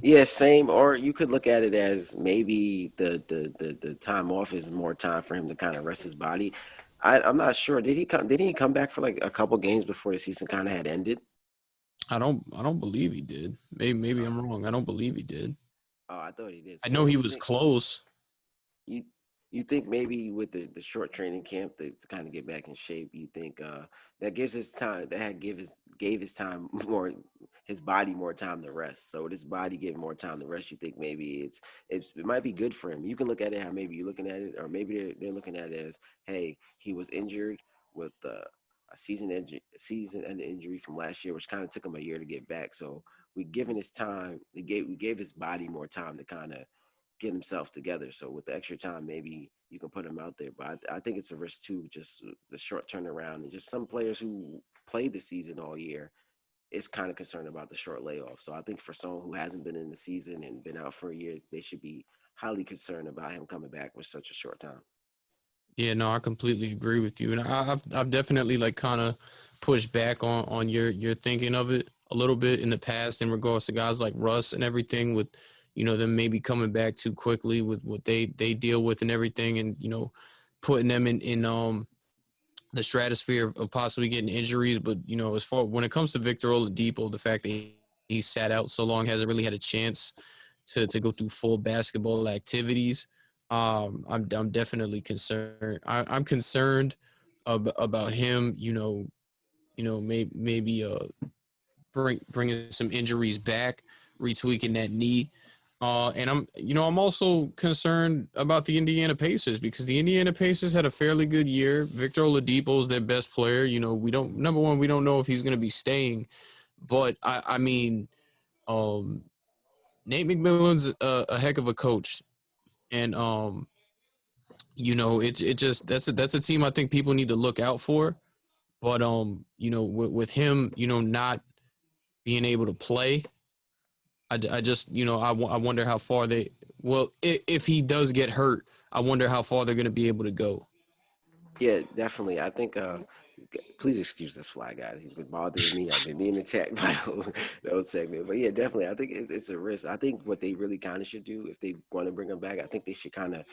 Yeah, same. Or you could look at it as maybe the time off is more time for him to kind of rest his body. I'm not sure. Didn't he come back for like a couple games before the season kind of had ended? I don't believe he did. Maybe I'm wrong. I don't believe he did. Oh, I thought he did. I So know he you was think close. you you think maybe with the short training camp to kind of get back in shape, you think that gives his time that had gave his time more his body more time to rest. So with his body getting more time to rest, you think maybe it might be good for him. You can look at it how maybe you're looking at it, or maybe they're looking at it as, hey, he was injured with a season end injury from last year, which kind of took him a year to get back. So we gave his body more time to kind of get himself together. So with the extra time, maybe you can put him out there. But I think it's a risk too, just the short turnaround and just some players who played the season all year is kind of concerned about the short layoff. So I think for someone who hasn't been in the season and been out for a year, they should be highly concerned about him coming back with such a short time. Yeah, no, I completely agree with you, and I've definitely like kind of pushed back on your thinking of it a little bit in the past in regards to guys like Russ and everything, with, you know, them maybe coming back too quickly with what they deal with and everything, and, you know, putting them in the stratosphere of possibly getting injuries. But as far when it comes to Victor Oladipo, the fact that he sat out so long, hasn't really had a chance to go through full basketball activities. I'm definitely concerned. I'm concerned about him. Maybe bringing some injuries back, retweaking that knee. And I'm also concerned about the Indiana Pacers because the Indiana Pacers had a fairly good year. Victor Oladipo is their best player. We don't number one, we don't know if he's going to be staying, but I mean, um, Nate McMillan's a heck of a coach, and it just that's a team I think people need to look out for. But with him, not being able to play, I just I wonder how far they if he does get hurt, I wonder how far they're going to be able to go. Yeah, definitely. I think. Please excuse this fly, guys. He's been bothering me. I've been being attacked by the whole segment. But yeah, definitely. I think it's a risk. I think what they really kind of should do if they want to bring him back, I think they should kind of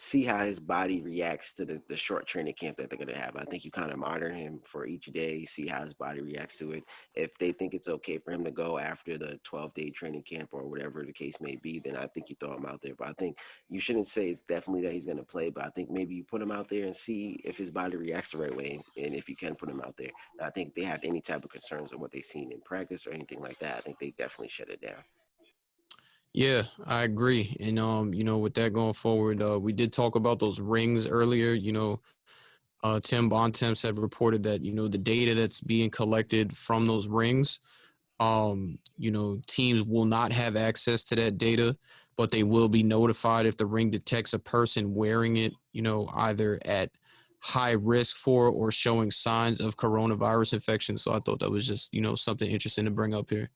see how his body reacts to the short training camp that they're going to have. I think you kind of monitor him for each day, see how his body reacts to it. If they think it's okay for him to go after the 12-day training camp or whatever the case may be, then I think you throw him out there. But I think you shouldn't say it's definitely that he's going to play, but I think maybe you put him out there and see if his body reacts the right way and if you can put him out there. I think if they have any type of concerns of what they've seen in practice or anything like that, I think they definitely shut it down. Yeah, I agree. And with that going forward, we did talk about those rings earlier. Tim Bontemps had reported that the data that's being collected from those rings, teams will not have access to that data, but they will be notified if the ring detects a person wearing it, either at high risk for or showing signs of coronavirus infection. So I thought that was just something interesting to bring up here.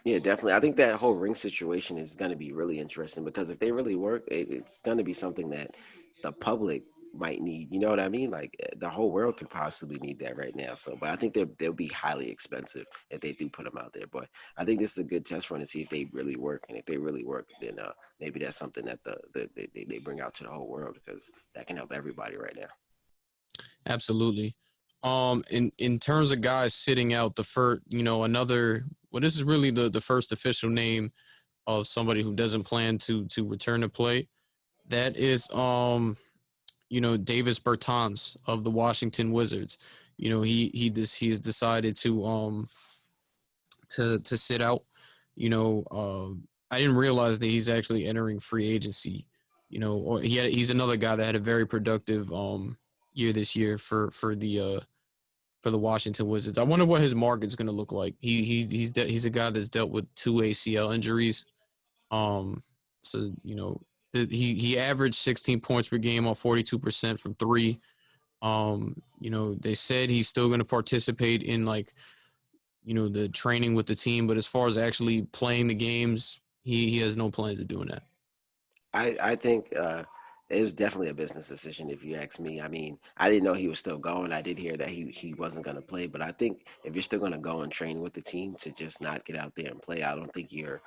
Yeah, definitely. I think that whole ring situation is going to be really interesting because if they really work, it's going to be something that the public might need. You know what I mean? Like the whole world could possibly need that right now. So, but I think they'll be highly expensive if they do put them out there. But I think this is a good test run to see if they really work, and if they really work, then maybe that's something that they bring out to the whole world because that can help everybody right now. Absolutely. In terms of guys sitting out the first, another. Well, this is really the first official name of somebody who doesn't plan to return to play. That is Davis Bertans of the Washington Wizards. He has decided to sit out. I didn't realize that he's actually entering free agency. Or he's another guy that had a very productive year this year for the Washington Wizards. I wonder what his market's going to look like. He's a guy that's dealt with 2 ACL injuries. Um, so he averaged 16 points per game on 42% from three. They said he's still going to participate in the training with the team, but as far as actually playing the games, he has no plans of doing that. I think it was definitely a business decision, if you ask me. I mean, I didn't know he was still going. I did hear that he wasn't going to play, but I think if you're still going to go and train with the team to just not get out there and play, I don't think your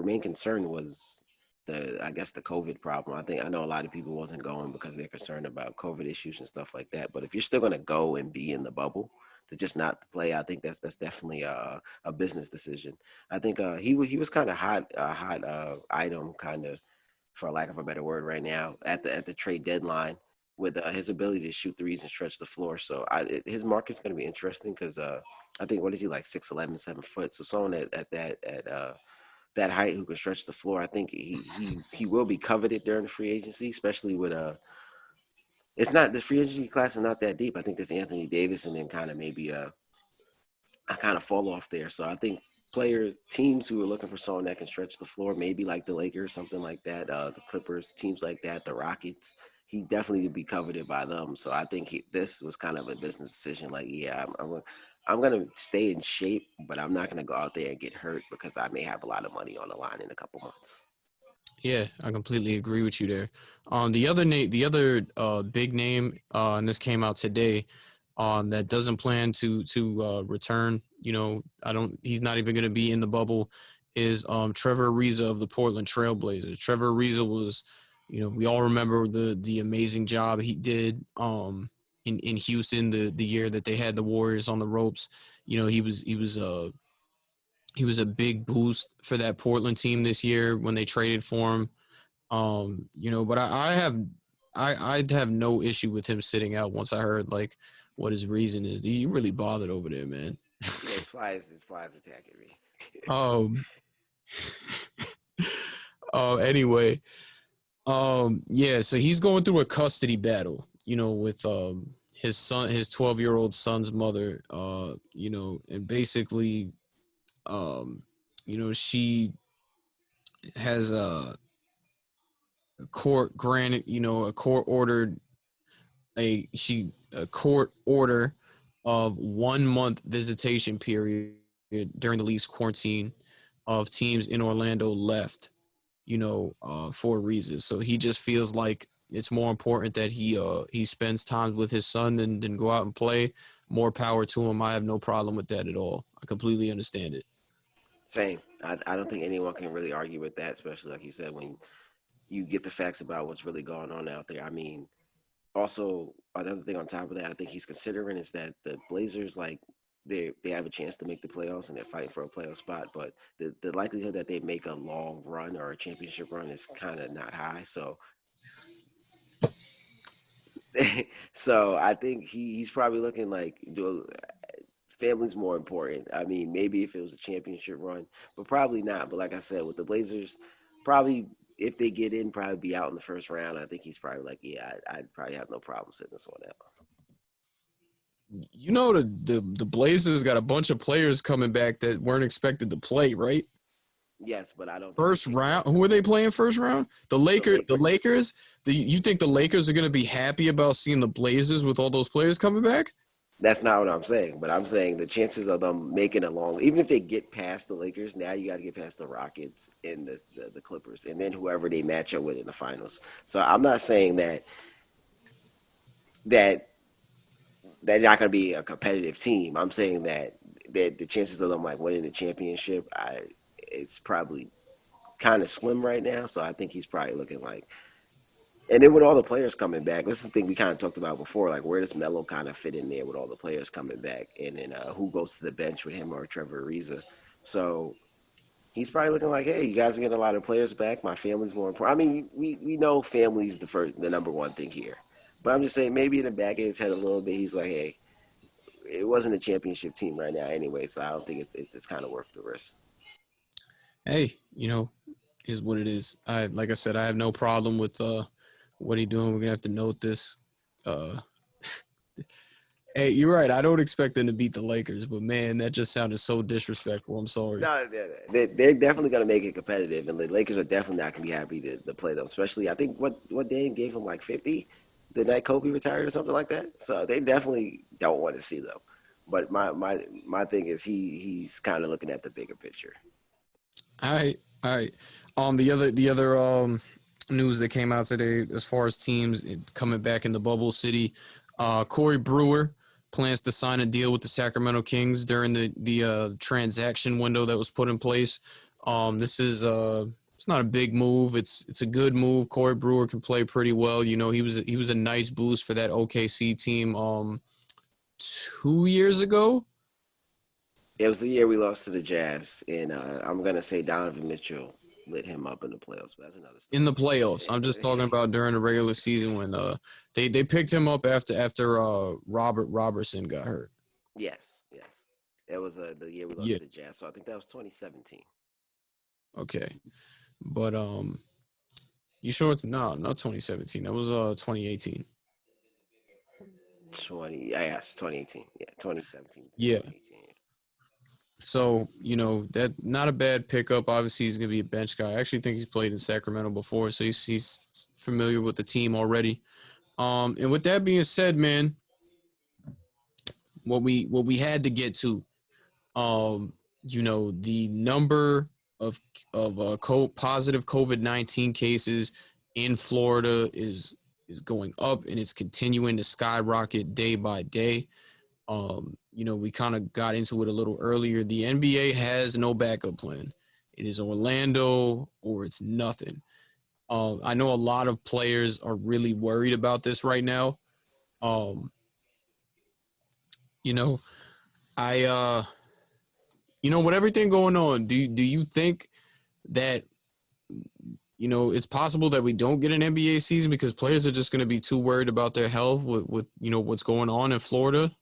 main concern was I guess the COVID problem. I know a lot of people wasn't going because they're concerned about COVID issues and stuff like that. But if you're still going to go and be in the bubble to just not play, I think that's definitely a business decision. I think he was kind of hot, a hot item kind of for lack of a better word, right now at the trade deadline with his ability to shoot threes and stretch the floor. So his market's going to be interesting because I think what is he like 6'11", 7 foot. So someone at that height who can stretch the floor, I think he will be coveted during the free agency, especially with it's not the free agency class is not that deep. I think there's Anthony Davis and then kind of maybe I kind of fall off there. So I think teams who are looking for someone that can stretch the floor, maybe like the Lakers, something like that, the Clippers, teams like that, the Rockets, he definitely would be coveted by them. So I think this was kind of a business decision. Like, yeah, I'm gonna stay in shape, but I'm not gonna go out there and get hurt because I may have a lot of money on the line in a couple months. Yeah, I completely agree with you there. The other big name, and this came out today, that doesn't plan to return. I don't. He's not even going to be in the bubble. Is Trevor Ariza of the Portland Trailblazers. Trevor Ariza was, we all remember the amazing job he did. in Houston the year that they had the Warriors on the ropes. You know, he was a big boost for that Portland team this year when they traded for him. You know, but I'd have no issue with him sitting out once I heard like what his reason is. You really bothered over there, man. Yeah, his flies attacking me. um anyway, yeah, so he's going through a custody battle, you know, with his son, his 12-year-old son's mother, you know, and basically um you know, she has a court granted, you know, a court ordered a court order of 1 month visitation period during the league's quarantine of teams in Orlando left, you know, for a reason. So he just feels like it's more important that he spends time with his son than go out and play. More power to him. I have no problem with that at all. I completely understand it. Same. I don't think anyone can really argue with that, especially like you said, when you get the facts about what's really going on out there. I mean, also another thing on top of that, I think he's considering is that the Blazers like they have a chance to make the playoffs and they're fighting for a playoff spot, but the likelihood that they make a long run or a championship run is kind of not high. So so I think he's probably looking like do family's more important. I mean, maybe if it was a championship run, but probably not. But like I said, with the Blazers, probably if they get in, probably be out in the first round. I think he's probably like, yeah, I'd probably have no problem sitting this one out. You know, the Blazers got a bunch of players coming back that weren't expected to play, right? Yes, but I don't think they're First taking round. over. Who are they playing first round? The The Lakers. The Lakers. Lakers. You think the Lakers are going to be happy about seeing the Blazers with all those players coming back? That's not what I'm saying, but I'm saying the chances of them making a long, even if they get past the Lakers, now you got to get past the Rockets and the Clippers, and then whoever they match up with in the finals. So I'm not saying that they're not going to be a competitive team. I'm saying that the chances of them like winning the championship, it's probably kind of slim right now. So I think he's probably looking like, and then with all the players coming back, this is the thing we kind of talked about before. Like, where does Melo kind of fit in there with all the players coming back, and then who goes to the bench with him or Trevor Ariza? So he's probably looking like, hey, you guys are getting a lot of players back. My family's more important. I mean, we know family's the number one thing here. But I'm just saying, maybe in the back of his head a little bit, he's like, hey, it wasn't a championship team right now anyway, so I don't think it's kind of worth the risk. Hey, you know, is what it is. I like I said, I have no problem with what he doing. We're gonna have to note this. Uh, hey, you're right. I don't expect them to beat the Lakers, but man, that just sounded so disrespectful. I'm sorry. No, they're definitely going to make it competitive, and the Lakers are definitely not going to be happy to play them. Especially, I think what Dame gave him like 50 the night Kobe retired or something like that. So they definitely don't want to see them. But my thing is he's kind of looking at the bigger picture. All right, all right. The other news that came out today, as far as teams coming back in the bubble city, Corey Brewer plans to sign a deal with the Sacramento Kings during the transaction window that was put in place. This is it's not a big move. It's a good move. Corey Brewer can play pretty well. You know, he was a nice boost for that OKC team 2 years ago. It was the year we lost to the Jazz, and I'm gonna say Donovan Mitchell lit him up in the playoffs, but that's another In the story. playoffs. I'm just talking about during the regular season when they picked him up after Robert Robertson got hurt. Yes, yes. It was the year we lost Yeah. to the Jazz, so I think that was 2017. Okay. But you sure it's no, not 2017. That was 2018. Yeah, yes, 2018. Yeah, 2017 to Yeah. 2018. So, you know, that not a bad pickup. Obviously, he's gonna be a bench guy. I actually think he's played in Sacramento before, so he's familiar with the team already. And with that being said, man, what we had to get to um you know, the number of positive COVID-19 cases in Florida is going up and it's continuing to skyrocket day by day. You know, we kind of got into it a little earlier. The NBA has no backup plan. It is Orlando or it's nothing. I know a lot of players are really worried about this right now. You know, I with everything going on, do you think that it's possible that we don't get an NBA season because players are just going to be too worried about their health with what's going on in Florida?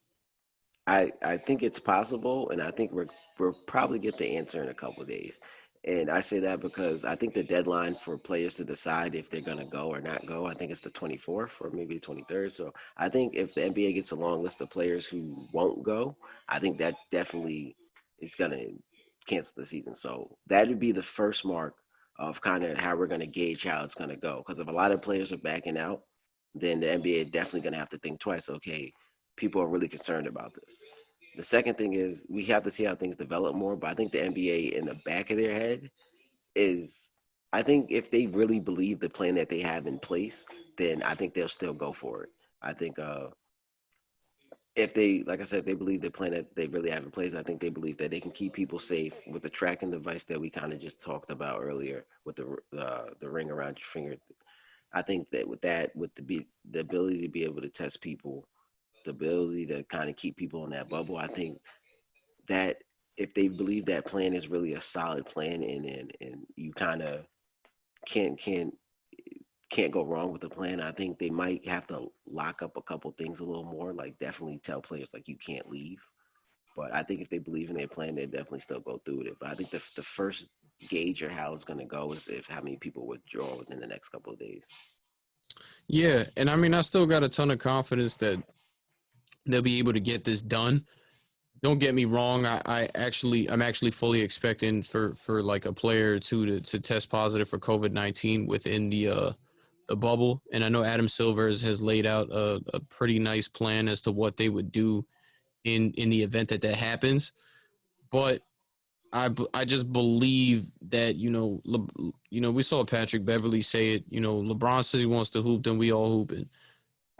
I think it's possible, and I think we'll probably get the answer in a couple of days. And I say that because I think the deadline for players to decide if they're gonna go or not go, I think it's the 24th or maybe the 23rd. So I think if the NBA gets a long list of players who won't go, I think that definitely is gonna cancel the season. So that would be the first mark of kind of how we're gonna gauge how it's gonna go. Because if a lot of players are backing out, then the NBA is definitely gonna have to think twice. Okay, people are really concerned about this. The second thing is we have to see how things develop more, but I think the NBA in the back of their head is I think if they really believe the plan that they have in place, then I think they'll still go for it. I think if they, like I said, they believe the plan that they really have in place, I think they believe that they can keep people safe with the tracking device that we kind of just talked about earlier with the ring around your finger. I think that with the ability to be able to test people, the ability to kind of keep people in that bubble, I think that if they believe that plan is really a solid plan and you kind of can't can't can't go wrong with the plan, I think they might have to lock up a couple things a little more, like definitely tell players like you can't leave. But I think if they believe in their plan, they definitely still go through with it. But I think the first gauge or how it's going to go is if how many people withdraw within the next couple of days. Yeah, and I mean, I still got a ton of confidence that they'll be able to get this done. Don't get me wrong. I'm actually fully expecting for like a player or two to test positive for COVID-19 within the bubble. And I know Adam Silver has laid out a pretty nice plan as to what they would do in the event that that happens. But I just believe that we saw Patrick Beverly say it. LeBron says he wants to hoop, then we all hoop.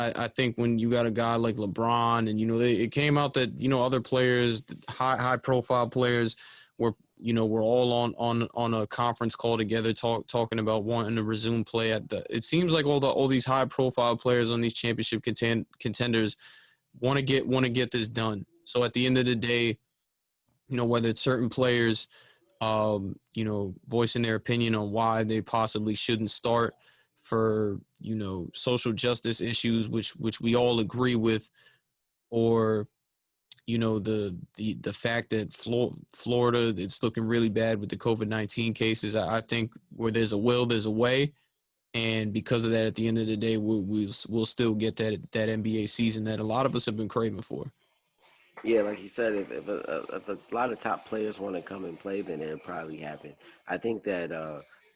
I think when you got a guy like LeBron, and it came out that other players, high profile players, were all on a conference call together, talking about wanting to resume play at the. It seems like all these high profile players on these championship contenders want to get this done. So at the end of the day, whether it's certain players, voicing their opinion on why they possibly shouldn't start for social justice issues, which we all agree with, or the fact that Florida, it's looking really bad with the COVID-19 cases. I think where there's a will, there's a way, and because of that, at the end of the day, we'll still get that NBA season that a lot of us have been craving for. Yeah, like you said, if a lot of top players want to come and play, then it'll probably happen. I think that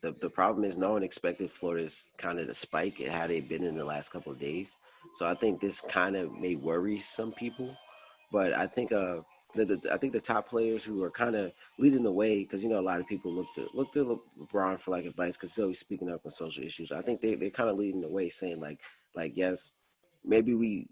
the problem is no one expected Florida's kind of the spike and how they've been in the last couple of days. So I think this kind of may worry some people, but I think I think the top players who are kind of leading the way, because a lot of people look to LeBron for like advice because he's always speaking up on social issues. I think they're kind of leading the way, saying like yes, maybe we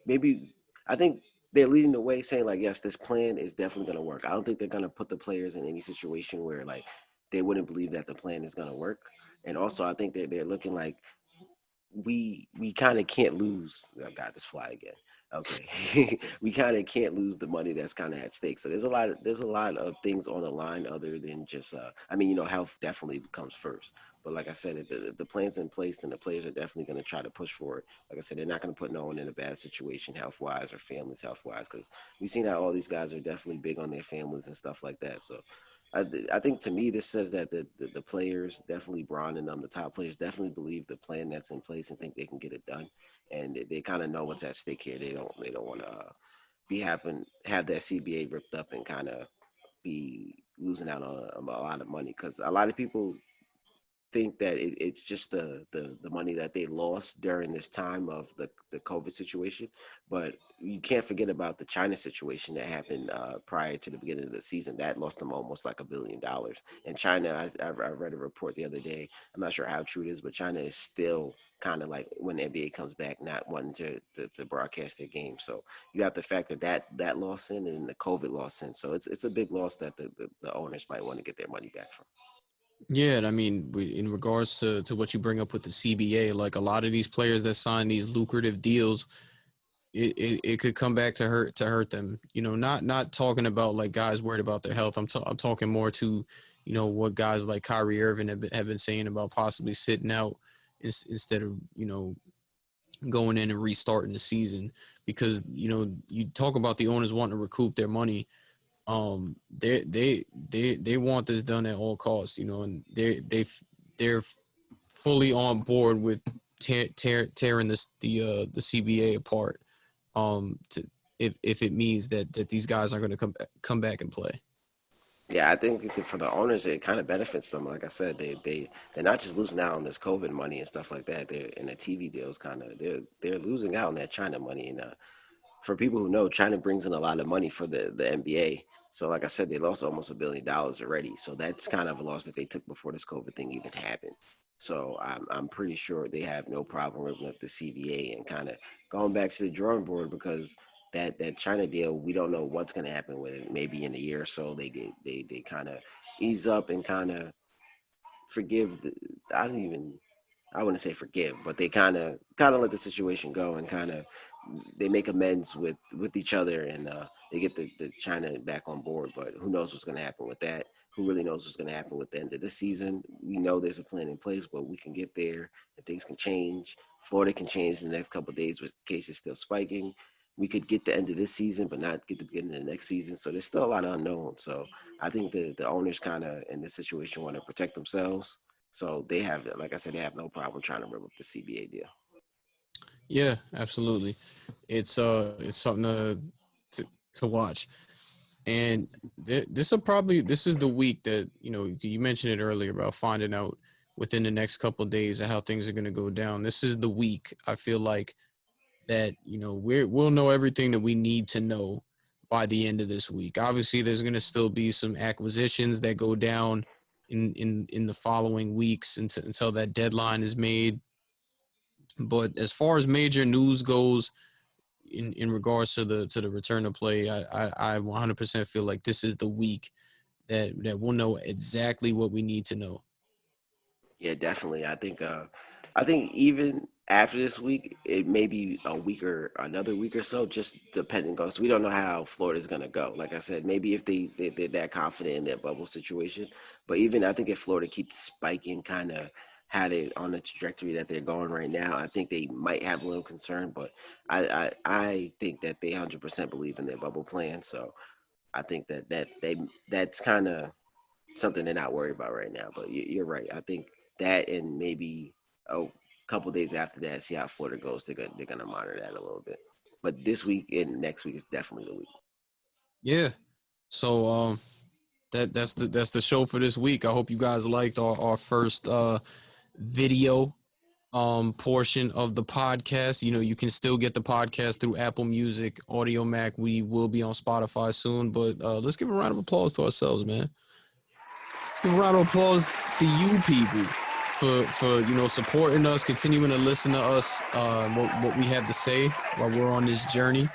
maybe I think they're leading the way, saying like, yes, this plan is definitely going to work. I don't think they're going to put the players in any situation where like they wouldn't believe that the plan is going to work. And also, I think they're looking like we kind of can't lose. Oh God, this fly again. Okay, we kind of can't lose the money that's kind of at stake. So there's a lot of things on the line other than just. I mean, health definitely comes first. But like I said, if the plan's in place, then the players are definitely going to try to push for it. Like I said, they're not going to put no one in a bad situation health wise or families health wise because we've seen how all these guys are definitely big on their families and stuff like that. So I think to me this says that the players definitely Braun and the top players definitely believe the plan that's in place and think they can get it done, and they kind of know what's at stake here. They don't want to be happen have that CBA ripped up and kind of be losing out on a lot of money because a lot of people think that it's just the money that they lost during this time of the COVID situation. But you can't forget about the China situation that happened prior to the beginning of the season. That lost them almost like $1 billion. And China, I read a report the other day. I'm not sure how true it is, but China is still kind of like when the NBA comes back, not wanting to broadcast their game. So you have to factor that loss in and the COVID loss in. So it's a big loss that the owners might want to get their money back from. Yeah, and I mean, in regards to what you bring up with the CBA, like a lot of these players that sign these lucrative deals, it could come back to hurt them. Not talking about like guys worried about their health. I'm talking more to, what guys like Kyrie Irving have been saying about possibly sitting out instead of going in and restarting the season, because you talk about the owners wanting to recoup their money. They want this done at all costs, and they're fully on board with tearing the CBA apart. To if it means that these guys are going to come back and play. Yeah, I think that for the owners, it kind of benefits them. Like I said, they're not just losing out on this COVID money and stuff like that. They're in the TV deals, kind of. They're losing out on that China money, and for people who know, China brings in a lot of money for the NBA. So, like I said, they lost almost $1 billion already. So that's kind of a loss that they took before this COVID thing even happened. So I'm pretty sure they have no problem ripping up the CBA and kind of going back to the drawing board, because that China deal, we don't know what's going to happen with it. Maybe in a year or so, they kind of ease up and kind of forgive. I don't even, I wouldn't say forgive, but they kind of let the situation go and kind of they make amends with each other, and they get the China back on board. But who knows what's going to happen with that? Who really knows what's going to happen with the end of the season? We know there's a plan in place, but we can get there and things can change. Florida can change in the next couple of days with cases still spiking. We could get the end of this season, but not get the beginning of the next season. So there's still a lot of unknown. So I think the owners kind of in this situation want to protect themselves. So they have, like I said, they have no problem trying to rip up the CBA deal. Yeah, absolutely. It's something to watch. And this is the week that you mentioned it earlier about finding out within the next couple of days of how things are going to go down. This is the week I feel like that we'll know everything that we need to know by the end of this week. Obviously, there's going to still be some acquisitions that go down in the following weeks until that deadline is made. But as far as major news goes, in regards to the return to play, I 100% feel like this is the week that we'll know exactly what we need to know. Yeah, definitely. I think even after this week, it may be a week or another week or so, just depending on. So we don't know how Florida's gonna go. Like I said, maybe if they're that confident in their bubble situation, but even I think if Florida keeps spiking, kind of had it on the trajectory that they're going right now, I think they might have a little concern. But I think that they 100% believe in their bubble plan. So I think that's kind of something they're not worried about right now. But you're right. I think that and maybe a couple days after that, see how Florida goes. They're gonna monitor that a little bit. But this week and next week is definitely the week. Yeah. So that's the show for this week. I hope you guys liked our first video portion of the podcast. You can still get the podcast through Apple Music, Audio Mac. We will be on Spotify soon, but let's give a round of applause to ourselves, man. Let's give a round of applause to you people for supporting us, continuing to listen to us, what we have to say while we're on this journey.